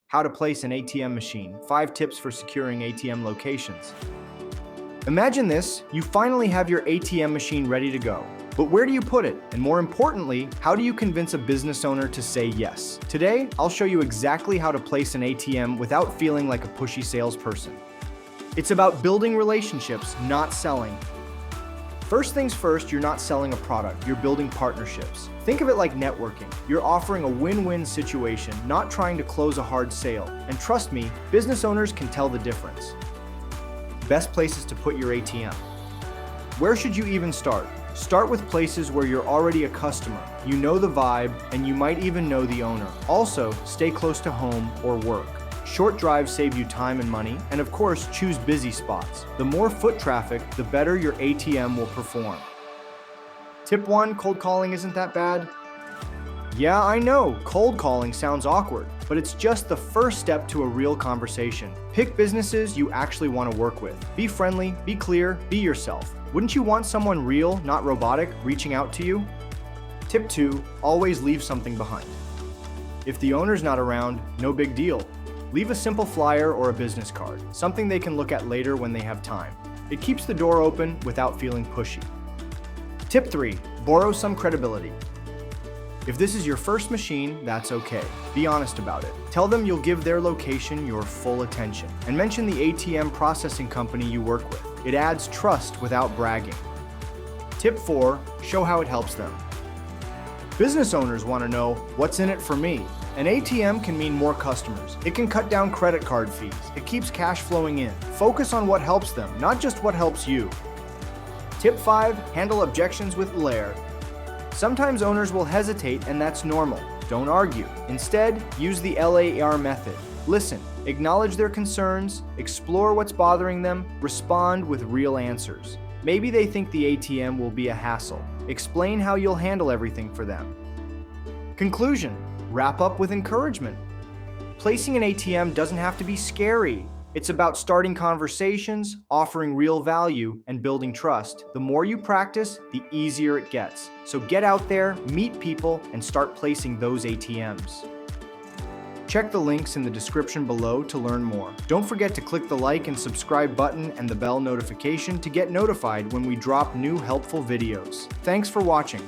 How to place an ATM machine. 5 tips for securing ATM locations. Imagine this, you finally have your ATM machine ready to go. But where do you put it? And more importantly, how do you convince a business owner to say yes? Today, I'll show you exactly how to place an ATM without feeling like a pushy salesperson. It's about building relationships, not selling. First things first, you're not selling a product, you're building partnerships. Think of it like networking. You're offering a win-win situation, not trying to close a hard sale. And trust me, business owners can tell the difference. Best places to put your ATM. Where should you even start? Start with places where you're already a customer, you know the vibe, and you might even know the owner. Also, stay close to home or work. Short drives save you time and money, and of course, choose busy spots. The more foot traffic, the better your ATM will perform. Tip 1, cold calling isn't that bad? Yeah, I know, cold calling sounds awkward, but it's just the first step to a real conversation. Pick businesses you actually want to work with. Be friendly, be clear, be yourself. Wouldn't you want someone real, not robotic, reaching out to you? Tip 2, always leave something behind. If the owner's not around, no big deal. Leave a simple flyer or a business card, something they can look at later when they have time. It keeps the door open without feeling pushy. Tip 3, borrow some credibility. If this is your first machine, that's okay. Be honest about it. Tell them you'll give their location your full attention. And mention the ATM processing company you work with. It adds trust without bragging. Tip 4, show how it helps them. Business owners want to know, what's in it for me? An ATM can mean more customers. It can cut down credit card fees. It keeps cash flowing in. Focus on what helps them, not just what helps you. Tip 5, handle objections with L.A.Y.R. Sometimes owners will hesitate, and that's normal. Don't argue. Instead, use the L.A.Y.E.R method. Listen, acknowledge their concerns, explore what's bothering them, respond with real answers. Maybe they think the ATM will be a hassle. Explain how you'll handle everything for them. Conclusion. Wrap up with encouragement. Placing an ATM doesn't have to be scary. It's about starting conversations, offering real value, and building trust. The more you practice, the easier it gets. So get out there, meet people, and start placing those ATMs. Check the links in the description below to learn more. Don't forget to click the like and subscribe button and the bell notification to get notified when we drop new helpful videos. Thanks for watching.